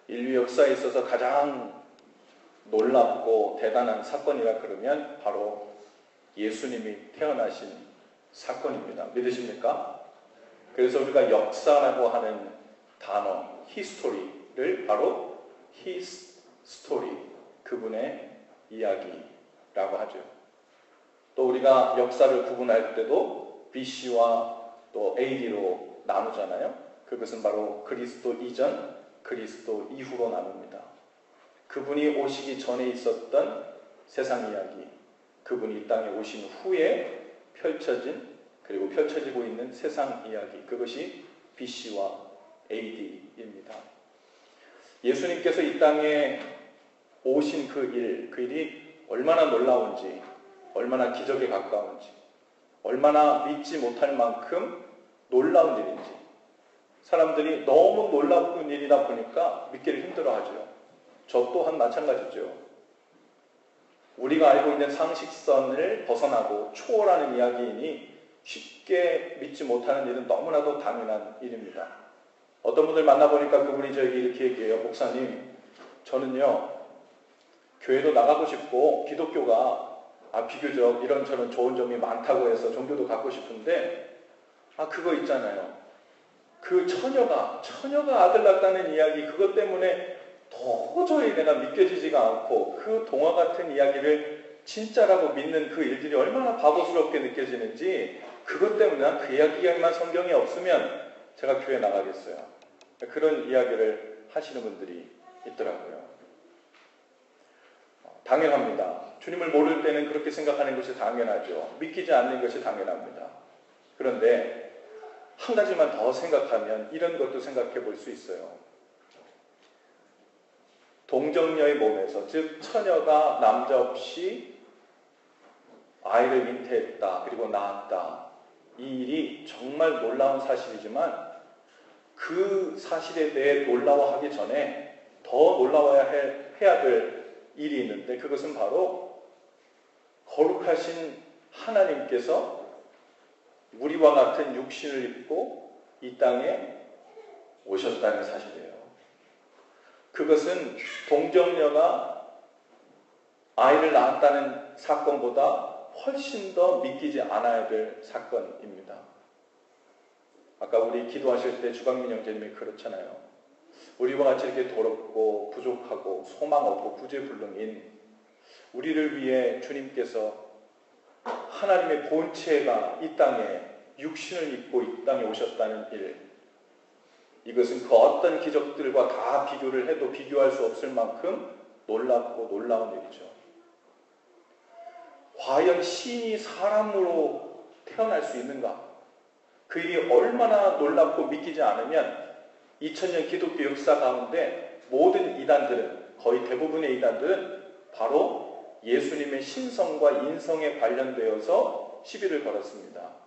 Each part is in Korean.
인류 역사에 있어서 가장 놀랍고 대단한 사건이라 그러면 바로 예수님이 태어나신 사건입니다. 믿으십니까? 그래서 우리가 역사라고 하는 단어, 히스토리를 바로 His story, 그분의 이야기라고 하죠. 또 우리가 역사를 구분할 때도 BC와 또 AD로 나누잖아요. 그것은 바로 그리스도 이전, 그리스도 이후로 나눕니다. 그분이 오시기 전에 있었던 세상 이야기, 그분이 이 땅에 오신 후에 펼쳐진 그리고 펼쳐지고 있는 세상 이야기, 그것이 BC와 AD입니다. 예수님께서 이 땅에 오신 그 일이 얼마나 놀라운지, 얼마나 기적에 가까운지, 얼마나 믿지 못할 만큼 놀라운 일인지, 사람들이 너무 놀라운 일이다 보니까 믿기를 힘들어하죠. 저 또한 마찬가지죠. 우리가 알고 있는 상식선을 벗어나고 초월하는 이야기이니 쉽게 믿지 못하는 일은 너무나도 당연한 일입니다. 어떤 분들 만나보니까 그분이 저에게 이렇게 얘기해요. 목사님, 저는요 교회도 나가고 싶고 기독교가 비교적 이런저런 좋은 점이 많다고 해서 종교도 갖고 싶은데 그거 있잖아요. 그 처녀가 아들 낳았다는 이야기, 그것 때문에 도저히 내가 믿겨지지가 않고 그 동화 같은 이야기를 진짜라고 믿는 그 일들이 얼마나 바보스럽게 느껴지는지, 그것 때문에 난 그 이야기만 성경에 없으면 제가 교회 나가겠어요. 그런 이야기를 하시는 분들이 있더라고요. 당연합니다. 주님을 모를 때는 그렇게 생각하는 것이 당연하죠. 믿기지 않는 것이 당연합니다. 그런데 한 가지만 더 생각하면 이런 것도 생각해 볼 수 있어요. 동정녀의 몸에서, 즉 처녀가 남자 없이 아이를 잉태했다, 그리고 낳았다. 이 일이 정말 놀라운 사실이지만 그 사실에 대해 놀라워하기 전에 더 놀라워야 해야 될 일이 있는데, 그것은 바로 거룩하신 하나님께서 우리와 같은 육신을 입고 이 땅에 오셨다는 사실이에요. 그것은 동정녀가 아이를 낳았다는 사건보다 훨씬 더 믿기지 않아야 될 사건입니다. 아까 우리 기도하실 때 주광민 형제님이 그렇잖아요. 우리와 같이 이렇게 더럽고 부족하고 소망 없고 구제불능인 우리를 위해 주님께서 하나님의 본체가 이 땅에 육신을 입고 이 땅에 오셨다는 일, 이것은 그 어떤 기적들과 다 비교를 해도 비교할 수 없을 만큼 놀랍고 놀라운 일이죠. 과연 신이 사람으로 태어날 수 있는가? 그 일이 얼마나 놀랍고 믿기지 않으면 2000년 기독교 역사 가운데 모든 이단들은, 거의 대부분의 이단들은 바로 예수님의 신성과 인성에 관련되어서 시비를 걸었습니다.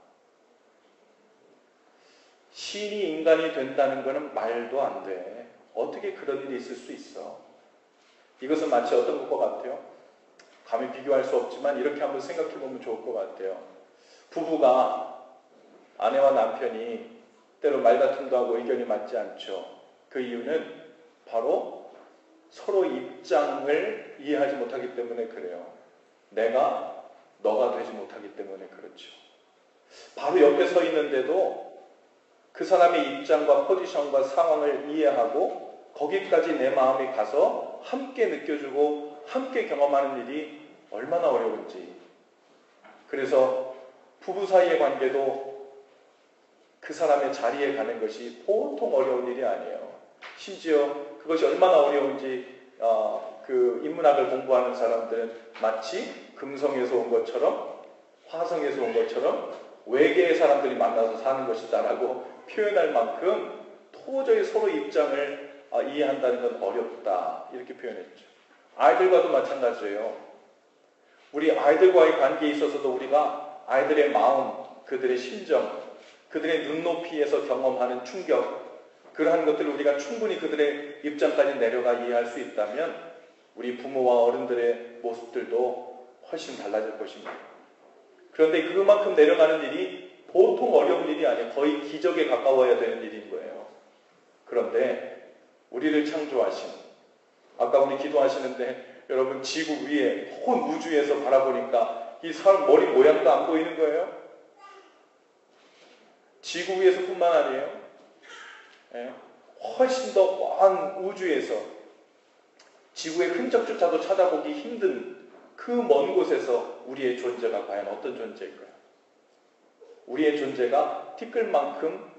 신이 인간이 된다는 것은 말도 안 돼. 어떻게 그런 일이 있을 수 있어? 이것은 마치 어떤 것과 같아요? 감히 비교할 수 없지만 이렇게 한번 생각해 보면 좋을 것 같아요. 부부가, 아내와 남편이 때로 말다툼도 하고 의견이 맞지 않죠. 그 이유는 바로 서로 입장을 이해하지 못하기 때문에 그래요. 내가 너가 되지 못하기 때문에 그렇죠. 바로 옆에 서 있는데도 그 사람의 입장과 포지션과 상황을 이해하고 거기까지 내 마음이 가서 함께 느껴주고 함께 경험하는 일이 얼마나 어려운지. 그래서 부부 사이의 관계도 그 사람의 자리에 가는 것이 보통 어려운 일이 아니에요. 심지어 그것이 얼마나 어려운지 그 인문학을 공부하는 사람들은 마치 금성에서 온 것처럼, 화성에서 온 것처럼 외계의 사람들이 만나서 사는 것이다라고 표현할 만큼 도저히 서로 입장을 이해한다는 건 어렵다, 이렇게 표현했죠. 아이들과도 마찬가지예요. 우리 아이들과의 관계에 있어서도 우리가 아이들의 마음, 그들의 심정, 그들의 눈높이에서 경험하는 충격, 그러한 것들을 우리가 충분히 그들의 입장까지 내려가 이해할 수 있다면 우리 부모와 어른들의 모습들도 훨씬 달라질 것입니다. 그런데 그만큼 내려가는 일이 보통 어려운 일이 아니에요. 거의 기적에 가까워야 되는 일인 거예요. 그런데 우리를 창조하신, 아까 우리 기도하시는데 여러분 지구 위에 온 우주에서 바라보니까 이 사람 머리 모양도 안 보이는 거예요. 지구 위에서 뿐만 아니에요. 예, 훨씬 더 먼 우주에서 지구의 흔적조차도 찾아보기 힘든 그 먼 곳에서 우리의 존재가 과연 어떤 존재일까요? 우리의 존재가 티끌만큼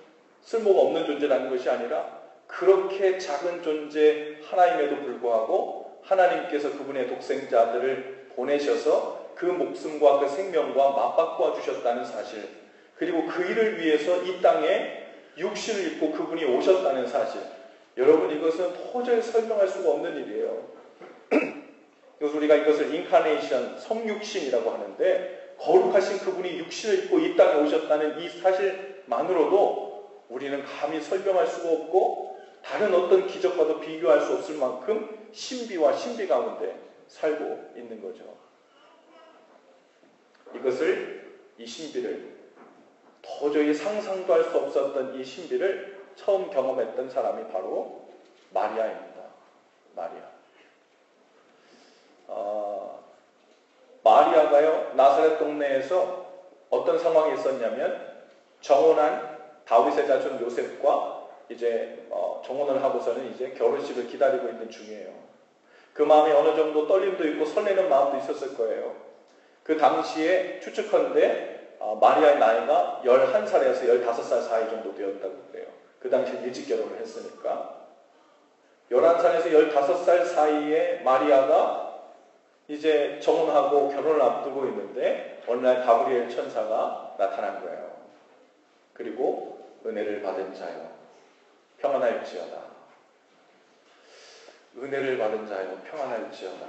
쓸모가 없는 존재라는 것이 아니라 그렇게 작은 존재 하나임에도 불구하고 하나님께서 그분의 독생자들을 보내셔서 그 목숨과 그 생명과 맞바꾸어 주셨다는 사실, 그리고 그 일을 위해서 이 땅에 육신을 입고 그분이 오셨다는 사실, 여러분 이것은 도저히 설명할 수가 없는 일이에요. 그래서 우리가 이것을 인카네이션, 성육신이라고 하는데, 거룩하신 그분이 육신을 입고 이 땅에 오셨다는 이 사실만으로도 우리는 감히 설명할 수가 없고 다른 어떤 기적과도 비교할 수 없을 만큼 신비와 신비 가운데 살고 있는 거죠. 이 신비를, 도저히 상상도 할 수 없었던 이 신비를 처음 경험했던 사람이 바로 마리아입니다. 마리아가요, 나사렛 동네에서 어떤 상황이 있었냐면, 정혼한 다윗의 자손 요셉과 이제 정혼을 하고서는 이제 결혼식을 기다리고 있는 중이에요. 그 마음에 어느 정도 떨림도 있고 설레는 마음도 있었을 거예요. 그 당시에 추측컨대 마리아의 나이가 11살에서 15살 사이 정도 되었다고 그래요. 그 당시 일찍 결혼을 했으니까. 11살에서 15살 사이에 마리아가 이제 정혼하고 결혼을 앞두고 있는데 어느 날 가브리엘 천사가 나타난 거예요. 그리고 은혜를 받은 자여 평안할지어다. 은혜를 받은 자여 평안할지어다.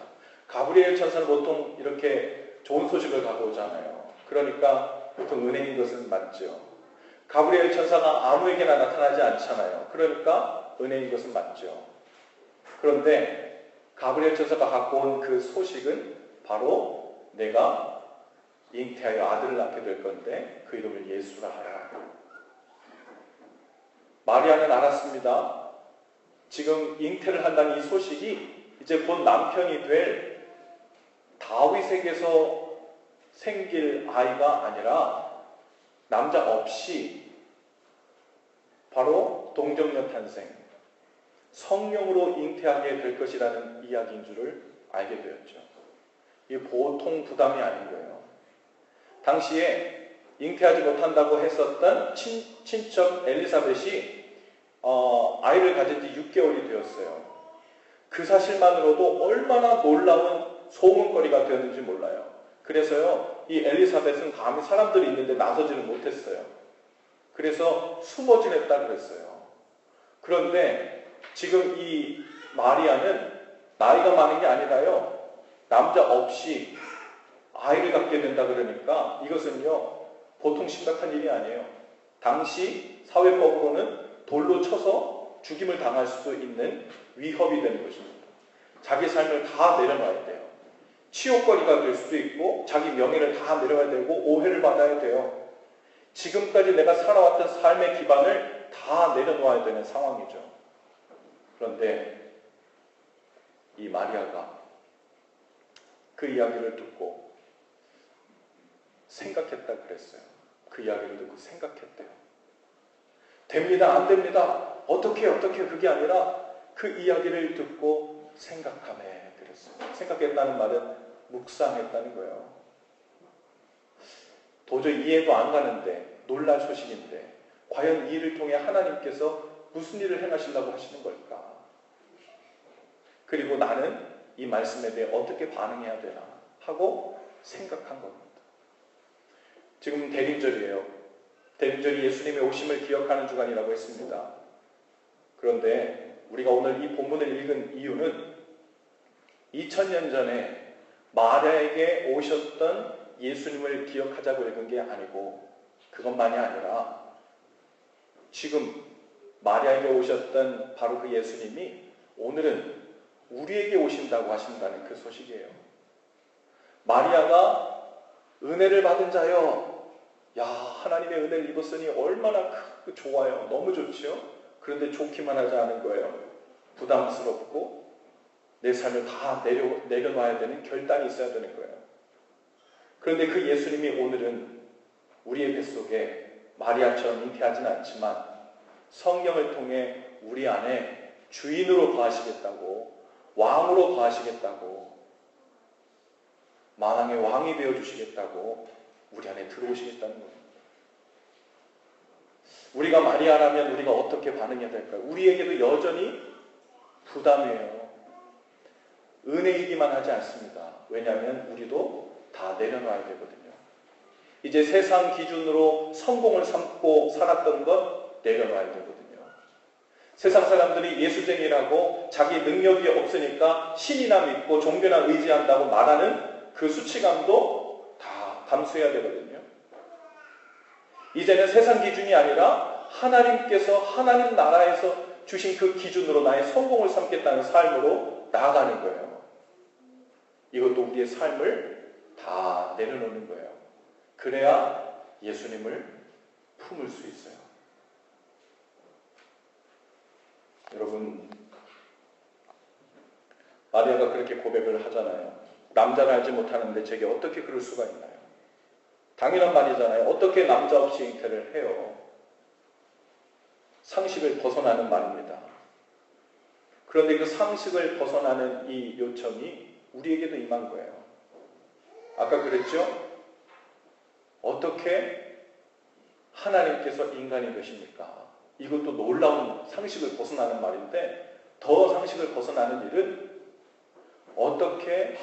가브리엘 천사는 보통 이렇게 좋은 소식을 가져오잖아요. 그러니까 보통 은혜인 것은 맞죠. 가브리엘 천사가 아무에게나 나타나지 않잖아요. 그러니까 은혜인 것은 맞죠. 그런데 가브리엘 천사가 갖고 온 그 소식은 바로 내가 잉태하여 아들을 낳게 될 건데 그 이름을 예수라 하라. 마리아는 알았습니다. 지금 잉태를 한다는 이 소식이 이제 곧 남편이 될 다윗에게서 생길 아이가 아니라 남자 없이 바로 동정녀 탄생, 성령으로 잉태하게 될 것이라는 이야기인 줄을 알게 되었죠. 이게 보통 부담이 아닌 거예요. 당시에 잉태하지 못한다고 했었던 친척 엘리사벳이 아이를 가진 지 6개월이 되었어요. 그 사실만으로도 얼마나 놀라운 소문거리가 되었는지 몰라요. 그래서요, 이 엘리사벳은 감히 사람들이 있는데 나서지는 못했어요. 그래서 숨어 지냈다 그랬어요. 그런데 지금 이 마리아는 나이가 많은 게 아니라요, 남자 없이 아이를 갖게 된다 그러니까 이것은요, 보통 심각한 일이 아니에요. 당시 사회법으로는 돌로 쳐서 죽임을 당할 수도 있는 위협이 되는 것입니다. 자기 삶을 다 내려놔야 돼요. 치욕거리가 될 수도 있고 자기 명예를 다 내려야 되고 오해를 받아야 돼요. 지금까지 내가 살아왔던 삶의 기반을 다 내려놓아야 되는 상황이죠. 그런데 이 마리아가 그 이야기를 듣고 생각했다 그랬어요. 그 이야기를 듣고 생각했대요. 됩니다, 안 됩니다, 어떻게 그게 아니라 그 이야기를 듣고 생각하네 그랬어요. 생각했다는 말은 묵상했다는 거예요. 도저히 이해도 안 가는데, 놀랄 소식인데 과연 이 일을 통해 하나님께서 무슨 일을 행하시려고 하시는 걸까? 그리고 나는 이 말씀에 대해 어떻게 반응해야 되나 하고 생각한 겁니다. 지금 대림절이에요. 대림절이 예수님의 오심을 기억하는 주간이라고 했습니다. 그런데 우리가 오늘 이 본문을 읽은 이유는 2000년 전에 마리아에게 오셨던 예수님을 기억하자고 읽은 게 아니고, 그것만이 아니라 지금 마리아에게 오셨던 바로 그 예수님이 오늘은 우리에게 오신다고 하신다는 그 소식이에요. 마리아가 은혜를 받은 자여, 야, 하나님의 은혜를 입었으니 얼마나 좋아요. 너무 좋지요. 그런데 좋기만 하지 않은 거예요. 부담스럽고 내 삶을 다 내려놔야 되는 결단이 있어야 되는 거예요. 그런데 그 예수님이 오늘은 우리의 뱃속에 마리아처럼 잉태하지는 않지만 성령을 통해 우리 안에 주인으로 거하시겠다고, 왕으로 거하시겠다고, 만왕의 왕이 되어주시겠다고 우리 안에 들어오시겠다는 거예요. 우리가 마리아라면 우리가 어떻게 반응해야 될까요? 우리에게도 여전히 부담이에요. 은혜이기만 하지 않습니다. 왜냐하면 우리도 다 내려놔야 되거든요. 이제 세상 기준으로 성공을 삼고 살았던 것 내려놔야 되거든요. 세상 사람들이 예수쟁이라고 자기 능력이 없으니까 신이나 믿고 종교나 의지한다고 말하는 그 수치감도 다 감수해야 되거든요. 이제는 세상 기준이 아니라 하나님께서 하나님 나라에서 주신 그 기준으로 나의 성공을 삼겠다는 삶으로 나아가는 거예요. 이것도 우리의 삶을 다 내려놓는 거예요. 그래야 예수님을 품을 수 있어요. 여러분, 마리아가 그렇게 고백을 하잖아요. 남자를 알지 못하는데 제게 어떻게 그럴 수가 있나요? 당연한 말이잖아요. 어떻게 남자 없이 잉태를 해요? 상식을 벗어나는 말입니다. 그런데 그 상식을 벗어나는 이 요청이 우리에게도 임한 거예요. 아까 그랬죠? 어떻게 하나님께서 인간이 되십니까? 이것도 놀라운 상식을 벗어나는 말인데, 더 상식을 벗어나는 일은 어떻게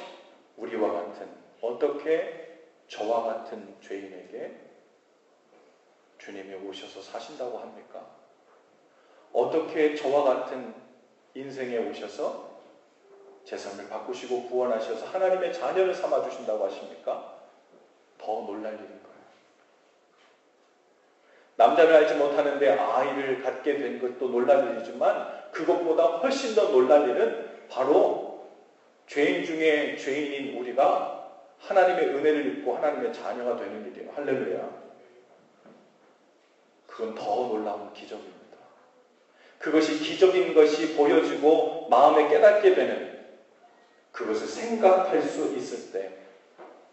우리와 같은, 어떻게 저와 같은 죄인에게 주님이 오셔서 사신다고 합니까? 어떻게 저와 같은 인생에 오셔서 제 삶을 바꾸시고 구원하셔서 하나님의 자녀를 삼아주신다고 하십니까? 더 놀랄 일인 거예요. 남자를 알지 못하는데 아이를 갖게 된 것도 놀랄 일이지만 그것보다 훨씬 더 놀랄 일은 바로 죄인 중에 죄인인 우리가 하나님의 은혜를 입고 하나님의 자녀가 되는 일이에요. 할렐루야. 그건 더 놀라운 기적입니다. 그것이 기적인 것이 보여지고 마음에 깨닫게 되는, 그것을 생각할 수 있을 때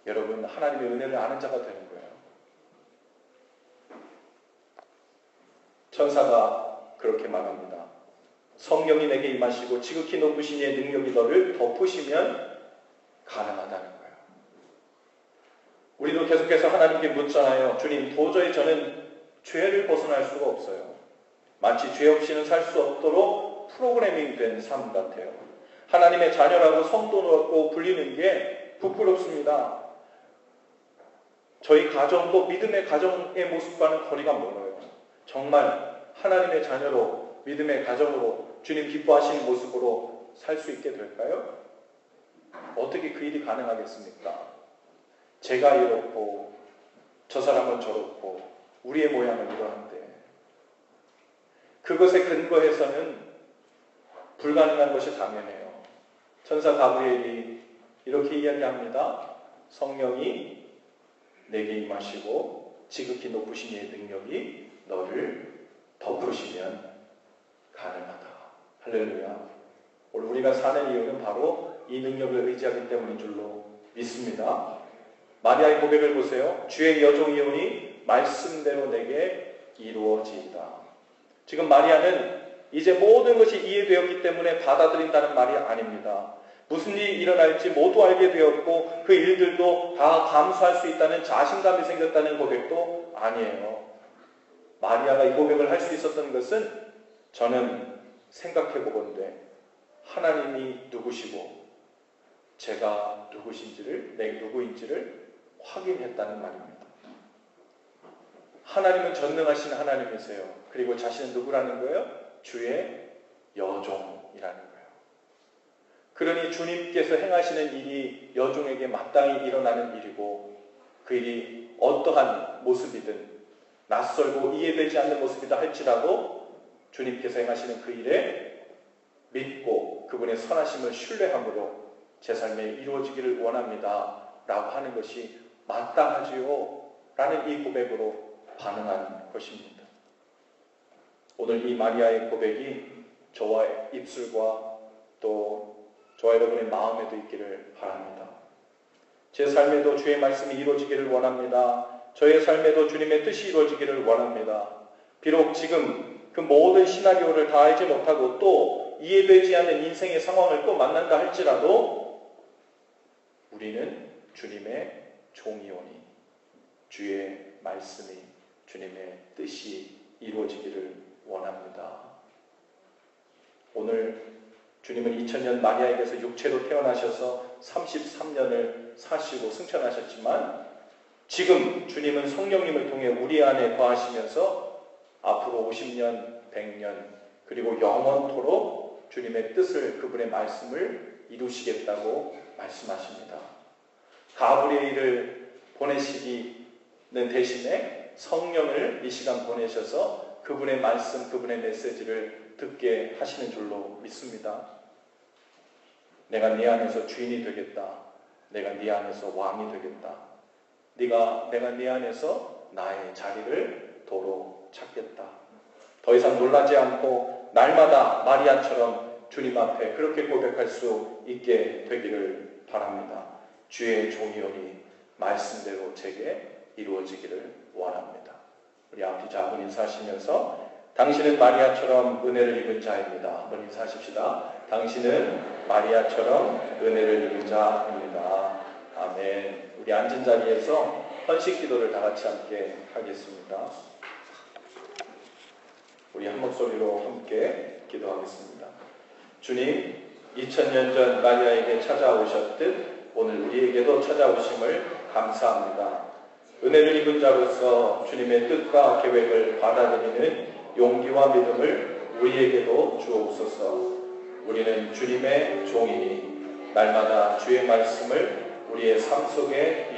여러분 하나님의 은혜를 아는 자가 되는 거예요. 천사가 그렇게 말합니다. 성령이 내게 임하시고 지극히 높으신 이의 능력이 너를 덮으시면 가능하다는 거예요. 우리도 계속해서 하나님께 묻잖아요. 주님, 도저히 저는 죄를 벗어날 수가 없어요. 마치 죄 없이는 살 수 없도록 프로그래밍 된 삶 같아요. 하나님의 자녀라고 성도라고 불리는 게 부끄럽습니다. 저희 가정도 믿음의 가정의 모습과는 거리가 멀어요. 정말 하나님의 자녀로, 믿음의 가정으로 주님 기뻐하시는 모습으로 살 수 있게 될까요? 어떻게 그 일이 가능하겠습니까? 제가 이렇고 저 사람은 저렇고 우리의 모양은 이러한데, 그것에 근거해서는 불가능한 것이 당연해요. 천사 가브리엘이 이렇게 이야기합니다. 성령이 내게 임하시고 지극히 높으신 이의 능력이 너를 덮으시면 가능하다. 할렐루야. 오늘 우리가 사는 이유는 바로 이 능력을 의지하기 때문인 줄로 믿습니다. 마리아의 고백을 보세요. 주의 여종이오니 말씀대로 내게 이루어지이다. 지금 마리아는 이제 모든 것이 이해되었기 때문에 받아들인다는 말이 아닙니다. 무슨 일이 일어날지 모두 알게 되었고 그 일들도 다 감수할 수 있다는 자신감이 생겼다는 고백도 아니에요. 마리아가 이 고백을 할 수 있었던 것은 저는 생각해 보건대 하나님이 누구시고 제가 누구인지를 확인했다는 말입니다. 하나님은 전능하신 하나님이세요. 그리고 자신은 누구라는 거예요? 주의 여종이라는 거예요. 그러니 주님께서 행하시는 일이 여종에게 마땅히 일어나는 일이고, 그 일이 어떠한 모습이든 낯설고 이해되지 않는 모습이다 할지라도 주님께서 행하시는 그 일에 믿고 그분의 선하심을 신뢰함으로 제 삶에 이루어지기를 원합니다 라고 하는 것이 마땅하지요 라는 이 고백으로 반응한 것입니다. 오늘 이 마리아의 고백이 저와의 입술과 또 저와 여러분의 마음에도 있기를 바랍니다. 제 삶에도 주의 말씀이 이루어지기를 원합니다. 저의 삶에도 주님의 뜻이 이루어지기를 원합니다. 비록 지금 그 모든 시나리오를 다 알지 못하고 또 이해되지 않는 인생의 상황을 또 만난다 할지라도 우리는 주님의 종이오니 주의 말씀이 주님의 뜻이 이루어지기를 원합니다. 오늘 주님은 2000년 마리아에게서 육체로 태어나셔서 33년을 사시고 승천하셨지만 지금 주님은 성령님을 통해 우리 안에 거하시면서 앞으로 50년, 100년 그리고 영원토록 주님의 뜻을 그분의 말씀을 이루시겠다고 말씀하십니다. 가브리엘을 보내시기는 대신에 성령을 이 시간 보내셔서 그분의 말씀, 그분의 메시지를 듣게 하시는 줄로 믿습니다. 내가 네 안에서 주인이 되겠다. 내가 네 안에서 왕이 되겠다. 내가 네 안에서 나의 자리를 도로 찾겠다. 더 이상 놀라지 않고 날마다 마리아처럼 주님 앞에 그렇게 고백할 수 있게 되기를 바랍니다. 주의 종이오니 말씀대로 제게 이루어지기를 원합니다. 우리 앞뒤 작은 인사하시면서 당신은 마리아처럼 은혜를 입은 자입니다. 한번 인사하십시다. 당신은 마리아처럼 은혜를 입은 자입니다. 아멘. 우리 앉은 자리에서 헌식 기도를 다 같이 함께 하겠습니다. 우리 한 목소리로 함께 기도하겠습니다. 주님, 2000년 전 마리아에게 찾아오셨듯 오늘 우리에게도 찾아오심을 감사합니다. 은혜를 입은 자로서 주님의 뜻과 계획을 받아들이는 용기와 믿음을 우리에게도 주옵소서. 우리는 주님의 종이니 날마다 주의 말씀을 우리의 삶 속에